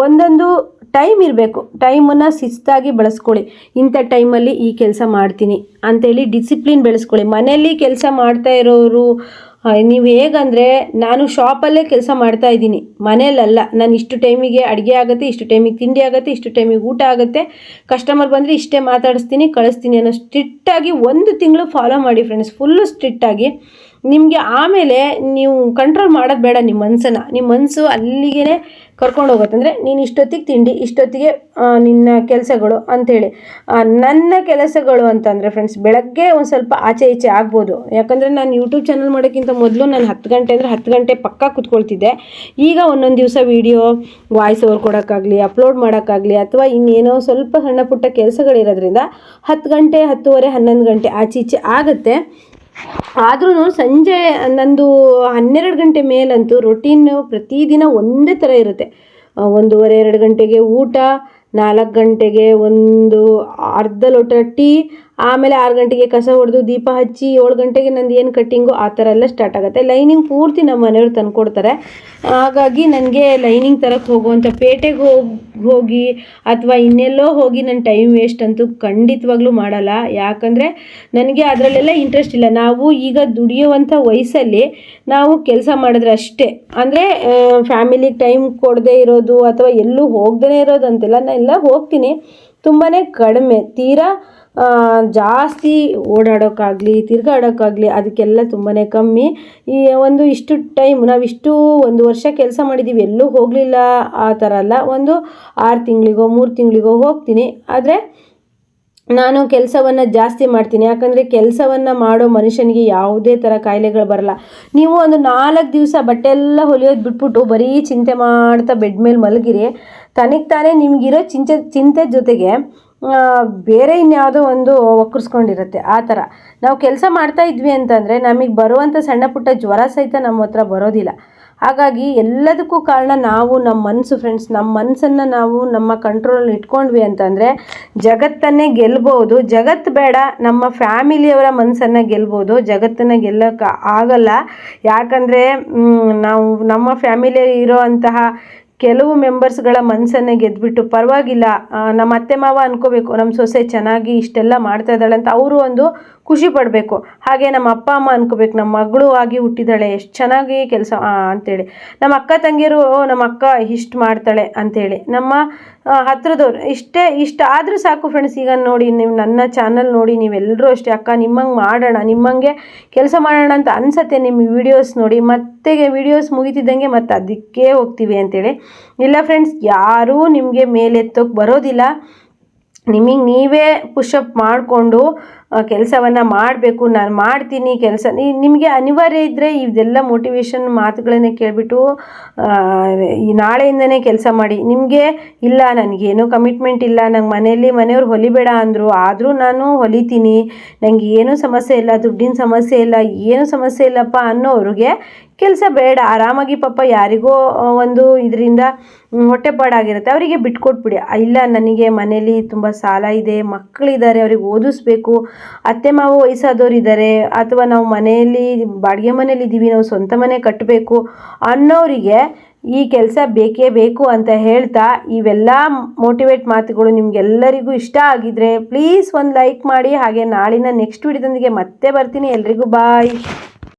ಒಂದೊಂದು ಟೈಮ್ ಇರಬೇಕು. ಟೈಮನ್ನು ಶಿಸ್ತಾಗಿ ಬಳಸ್ಕೊಳ್ಳಿ. ಇಂಥ ಟೈಮಲ್ಲಿ ಈ ಕೆಲಸ ಮಾಡ್ತೀನಿ ಅಂಥೇಳಿ ಡಿಸಿಪ್ಲಿನ್ ಬೆಳೆಸ್ಕೊಳ್ಳಿ. ಮನೆಯಲ್ಲಿ ಕೆಲಸ ಮಾಡ್ತಾ ಇರೋರು ನೀವು ಹೇಗಂದರೆ, ನಾನು ಶಾಪಲ್ಲೇ ಕೆಲಸ ಮಾಡ್ತಾ ಇದ್ದೀನಿ, ಮನೇಲಲ್ಲ. ನಾನು ಇಷ್ಟು ಟೈಮಿಗೆ ಅಡುಗೆ ಆಗುತ್ತೆ, ಇಷ್ಟು ಟೈಮಿಗೆ ತಿಂಡಿ ಆಗುತ್ತೆ, ಇಷ್ಟು ಟೈಮಿಗೆ ಊಟ ಆಗುತ್ತೆ, ಕಸ್ಟಮರ್ ಬಂದರೆ ಇಷ್ಟೇ ಮಾತಾಡಿಸ್ತೀನಿ ಕಳಿಸ್ತೀನಿ ಅನ್ನೋ ಸ್ಟ್ರಿಕ್ಟಾಗಿ 1 ತಿಂಗಳು ಫಾಲೋ ಮಾಡಿ ಫ್ರೆಂಡ್ಸ್, ಫುಲ್ಲು ಸ್ಟ್ರಿಕ್ಟಾಗಿ. ನಿಮಗೆ ಆಮೇಲೆ ನೀವು ಕಂಟ್ರೋಲ್ ಮಾಡೋದು ಬೇಡ ನಿಮ್ಮ ಮನಸ್ಸನ್ನು. ನಿಮ್ಮ ಮನಸ್ಸು ಅಲ್ಲಿಗೆ ಕರ್ಕೊಂಡು ಹೋಗುತ್ತೆ. ಅಂದರೆ ನೀನು ಇಷ್ಟೊತ್ತಿಗೆ ತಿಂಡಿ, ಇಷ್ಟೊತ್ತಿಗೆ ನಿನ್ನ ಕೆಲಸಗಳು ಅಂಥೇಳಿ. ನನ್ನ ಕೆಲಸಗಳು ಅಂತಂದರೆ ಫ್ರೆಂಡ್ಸ್, ಬೆಳಗ್ಗೆ ಒಂದು ಸ್ವಲ್ಪ ಆಚೆ ಈಚೆ ಆಗ್ಬೋದು. ಯಾಕಂದರೆ ನಾನು ಯೂಟ್ಯೂಬ್ ಚಾನಲ್ ಮಾಡೋಕ್ಕಿಂತ ಮೊದಲು ನಾನು 10 ಗಂಟೆ ಅಂದರೆ 10 ಗಂಟೆ ಪಕ್ಕಾ ಕೂತ್ಕೊಳ್ತಿದ್ದೆ. ಈಗ ಒಂದೊಂದು ದಿವಸ ವೀಡಿಯೋ ವಾಯ್ಸ್ ಓವರ್ ಕೊಡೋಕ್ಕಾಗಲಿ, ಅಪ್ಲೋಡ್ ಮಾಡೋಕ್ಕಾಗಲಿ, ಅಥವಾ ಇನ್ನೇನೋ ಸ್ವಲ್ಪ ಸಣ್ಣ ಪುಟ್ಟ ಕೆಲಸಗಳಿರೋದ್ರಿಂದ 10 ಗಂಟೆ 10:30 11 ಗಂಟೆ ಆಚೆ ಈಚೆ ಆಗುತ್ತೆ. ಆದ್ರೂ ಸಂಜೆ ನಂದು 12 ಗಂಟೆ ಮೇಲಂತೂ ರೊಟೀನ್ ಪ್ರತಿದಿನ ಒಂದೇ ಥರ ಇರುತ್ತೆ. 1:30 2 ಗಂಟೆಗೆ ಊಟ, 4 ಗಂಟೆಗೆ ಒಂದು ಅರ್ಧ ಲೋಟ ಟೀ, ಆಮೇಲೆ 6 ಗಂಟೆಗೆ ಕಸ ಹೊಡೆದು ದೀಪ ಹಚ್ಚಿ 7 ಗಂಟೆಗೆ ನಂದು ಏನು ಕಟ್ಟಿಂಗು ಆ ಥರ ಎಲ್ಲ ಸ್ಟಾರ್ಟ್ ಆಗುತ್ತೆ. ಲೈನಿಂಗ್ ಪೂರ್ತಿ ನಮ್ಮ ಮನೆಯವ್ರು ತಂದುಕೊಡ್ತಾರೆ. ಹಾಗಾಗಿ ನನಗೆ ಲೈನಿಂಗ್ ತರಕ್ಕೆ ಹೋಗುವಂಥ ಪೇಟೆಗೆ ಹೋಗಿ ಅಥವಾ ಇನ್ನೆಲ್ಲೋ ಹೋಗಿ ನನ್ನ ಟೈಮ್ ವೇಸ್ಟ್ ಅಂತೂ ಖಂಡಿತವಾಗ್ಲೂ ಮಾಡಲ್ಲ. ಯಾಕಂದರೆ ನನಗೆ ಅದರಲ್ಲೆಲ್ಲ ಇಂಟ್ರೆಸ್ಟ್ ಇಲ್ಲ. ನಾವು ಈಗ ದುಡಿಯುವಂಥ ವಯಸ್ಸಲ್ಲಿ ನಾವು ಕೆಲಸ ಮಾಡಿದ್ರೆ ಅಷ್ಟೇ. ಅಂದರೆ ಫ್ಯಾಮಿಲಿಗೆ ಟೈಮ್ ಕೊಡದೇ ಇರೋದು ಅಥವಾ ಎಲ್ಲೂ ಹೋಗದೇ ಇರೋದು ಅಂತೆಲ್ಲ, ನಾನು ಎಲ್ಲ ಹೋಗ್ತೀನಿ, ತುಂಬಾ ಕಡಿಮೆ. ತೀರಾ ಜಾಸ್ತಿ ಓಡಾಡೋಕ್ಕಾಗಲಿ ತಿರುಗಾಡೋಕ್ಕಾಗಲಿ ಅದಕ್ಕೆಲ್ಲ ತುಂಬಾ ಕಮ್ಮಿ. ಈ ಇಷ್ಟು ಟೈಮ್ ನಾವಿಷ್ಟು 1 ವರ್ಷ ಕೆಲಸ ಮಾಡಿದ್ದೀವಿ, ಎಲ್ಲೂ ಹೋಗಲಿಲ್ಲ ಆ ಥರ ಅಲ್ಲ. 6 ತಿಂಗಳಿಗೋ 3 ತಿಂಗಳಿಗೋ ಹೋಗ್ತೀನಿ. ಆದರೆ ನಾನು ಕೆಲಸವನ್ನು ಜಾಸ್ತಿ ಮಾಡ್ತೀನಿ. ಯಾಕಂದರೆ ಕೆಲಸವನ್ನು ಮಾಡೋ ಮನುಷ್ಯನಿಗೆ ಯಾವುದೇ ಥರ ಕಾಯಿಲೆಗಳು ಬರಲ್ಲ. ನೀವು 4 ದಿವಸ ಬಟ್ಟೆ ಎಲ್ಲ ಹೊಲಿಯೋದು ಬಿಟ್ಬಿಟ್ಟು ಬರೀ ಚಿಂತೆ ಮಾಡ್ತಾ ಬೆಡ್ ಮೇಲೆ ಮಲಗಿರಿ, ತನಗೆ ತಾನೇ ನಿಮಗಿರೋ ಚಿಂತೆ ಜೊತೆಗೆ ಬೇರೆ ಇನ್ಯಾವುದೋ ಒಂದು ಒಕ್ಕರ್ಸ್ಕೊಂಡಿರುತ್ತೆ. ಆ ಥರ ನಾವು ಕೆಲಸ ಮಾಡ್ತಾ ಇದ್ವಿ ಅಂತಂದರೆ ನಮಗೆ ಬರುವಂಥ ಸಣ್ಣ ಪುಟ್ಟ ಜ್ವರ ಸಹಿತ ನಮ್ಮ ಹತ್ರ ಬರೋದಿಲ್ಲ. ಹಾಗಾಗಿ ಎಲ್ಲದಕ್ಕೂ ಕಾರಣ ನಾವು ನಮ್ಮ ಮನಸ್ಸು ಫ್ರೆಂಡ್ಸ್. ನಮ್ಮ ಮನಸ್ಸನ್ನು ನಾವು ನಮ್ಮ ಕಂಟ್ರೋಲಲ್ಲಿ ಇಟ್ಕೊಂಡ್ವಿ ಅಂತಂದರೆ ಜಗತ್ತನ್ನೇ ಗೆಲ್ಬೋದು. ಜಗತ್ತು ಬೇಡ, ನಮ್ಮ ಫ್ಯಾಮಿಲಿಯವರ ಮನಸ್ಸನ್ನು ಗೆಲ್ಬೋದು. ಜಗತ್ತನ್ನು ಗೆಲ್ಲೋಕ್ಕೆ ಆಗಲ್ಲ. ಯಾಕಂದರೆ ನಾವು ನಮ್ಮ ಫ್ಯಾಮಿಲಿ ಇರೋ ಅಂತಹ ಕೆಲವು ಮೆಂಬರ್ಸ್ಗಳ ಮನಸ್ಸನ್ನೇ ಗೆದ್ದುಬಿಟ್ಟು ಪರವಾಗಿಲ್ಲ, ನಮ್ಮ ಅತ್ತೆ ಮಾವ ಅನ್ಕೋಬೇಕು ನಮ್ಮ ಸೊಸೆ ಚೆನ್ನಾಗಿ ಇಷ್ಟೆಲ್ಲ ಮಾಡ್ತಾ ಇದ್ದಾಳೆ ಅಂತ ಅವರು ಒಂದು ಖುಷಿ ಪಡಬೇಕು. ಹಾಗೆ ನಮ್ಮ ಅಪ್ಪ ಅಮ್ಮ ಅನ್ಕೋಬೇಕು ನಮ್ಮ ಮಗಳು ಆಗಿ ಹುಟ್ಟಿದಾಳೆ, ಎಷ್ಟು ಚೆನ್ನಾಗಿ ಕೆಲಸ ಅಂಥೇಳಿ. ನಮ್ಮ ಅಕ್ಕ ತಂಗಿಯರು ನಮ್ಮ ಅಕ್ಕ ಇಷ್ಟು ಮಾಡ್ತಾಳೆ ಅಂಥೇಳಿ. ನಮ್ಮ ಹತ್ರದವ್ರು ಇಷ್ಟಾದರೂ ಸಾಕು ಫ್ರೆಂಡ್ಸ್. ಈಗ ನೋಡಿ, ನೀವು ನನ್ನ ಚಾನಲ್ ನೋಡಿ ನೀವೆಲ್ಲರೂ ಅಷ್ಟೇ, ಅಕ್ಕ ನಿಮ್ಮಂಗೆ ಮಾಡೋಣ, ನಿಮ್ಮಂಗೆ ಕೆಲಸ ಮಾಡೋಣ ಅಂತ ಅನಿಸತ್ತೆ ನಿಮ್ಮ ವೀಡಿಯೋಸ್ ನೋಡಿ. ಮತ್ತೆ ವೀಡಿಯೋಸ್ ಮುಗಿತಿದ್ದಂಗೆ ಮತ್ತೆ ಅದಕ್ಕೆ ಹೋಗ್ತೀವಿ ಅಂಥೇಳಿ. ಇಲ್ಲ ಫ್ರೆಂಡ್ಸ್, ಯಾರೂ ನಿಮಗೆ ಮೇಲೆತ್ತೋಕೆ ಬರೋದಿಲ್ಲ. ನಿಮಗೆ ನೀವೇ ಪುಷಪ್ ಮಾಡಿಕೊಂಡು ಕೆಲಸವನ್ನು ಮಾಡಬೇಕು. ನಾನು ಮಾಡ್ತೀನಿ ಕೆಲಸ. ನಿಮಗೆ ಅನಿವಾರ್ಯ ಇದ್ದರೆ ಇದೆಲ್ಲ ಮೋಟಿವೇಶನ್ ಮಾತುಗಳನ್ನೇ ಕೇಳಿಬಿಟ್ಟು ಈ ನಾಳೆಯಿಂದನೇ ಕೆಲಸ ಮಾಡಿ. ನಿಮಗೆ ಇಲ್ಲ ನನಗೇನು ಕಮಿಟ್ಮೆಂಟ್ ಇಲ್ಲ, ನಂಗೆ ಮನೆಯವ್ರು ಹೊಲಿಬೇಡ ಅಂದರು, ಆದರೂ ನಾನು ಹೊಲಿತೀನಿ, ನನಗೆ ಏನೂ ಸಮಸ್ಯೆ ಇಲ್ಲ, ದುಡ್ಡಿನ ಸಮಸ್ಯೆ ಇಲ್ಲ, ಏನೂ ಸಮಸ್ಯೆ ಇಲ್ಲಪ್ಪ ಅನ್ನೋರಿಗೆ ಕೆಲಸ ಬೇಡ. ಆರಾಮಾಗಿ ಪಾಪ ಯಾರಿಗೋ ಒಂದು ಇದರಿಂದ ಹೊಟ್ಟೆಪಾಡಾಗಿರುತ್ತೆ, ಅವರಿಗೆ ಬಿಟ್ಕೊಟ್ಬಿಡಿ. ಇಲ್ಲ ನನಗೆ ಮನೇಲಿ ತುಂಬ ಸಾಲ ಇದೆ, ಮಕ್ಕಳಿದ್ದಾರೆ, ಅವ್ರಿಗೆ ಓದಿಸ್ಬೇಕು, ಅತ್ತೆ ಮಾವ ವಯಸ್ಸಾದವ್ರು ಇದ್ದಾರೆ, ಅಥವಾ ನಾವು ಮನೆಯಲ್ಲಿ ಬಾಡಿಗೆ ಮನೇಲಿ ಇದ್ದೀವಿ, ನಾವು ಸ್ವಂತ ಮನೆ ಕಟ್ಟಬೇಕು ಅನ್ನೋರಿಗೆ ಈ ಕೆಲಸ ಬೇಕೇ ಬೇಕು ಅಂತ ಹೇಳ್ತಾ, ಇವೆಲ್ಲ ಮೋಟಿವೇಟ್ ಮಾತುಗಳು ನಿಮಗೆಲ್ಲರಿಗೂ ಇಷ್ಟ ಆಗಿದ್ರೆ ಪ್ಲೀಸ್ ಒಂದು ಲೈಕ್ ಮಾಡಿ. ಹಾಗೆ ನಾಳಿನ ನೆಕ್ಸ್ಟ್ ವಿಡಿಯೋದೊಂದಿಗೆ ಮತ್ತೆ ಬರ್ತೀನಿ. ಎಲ್ರಿಗೂ ಬಾಯ್.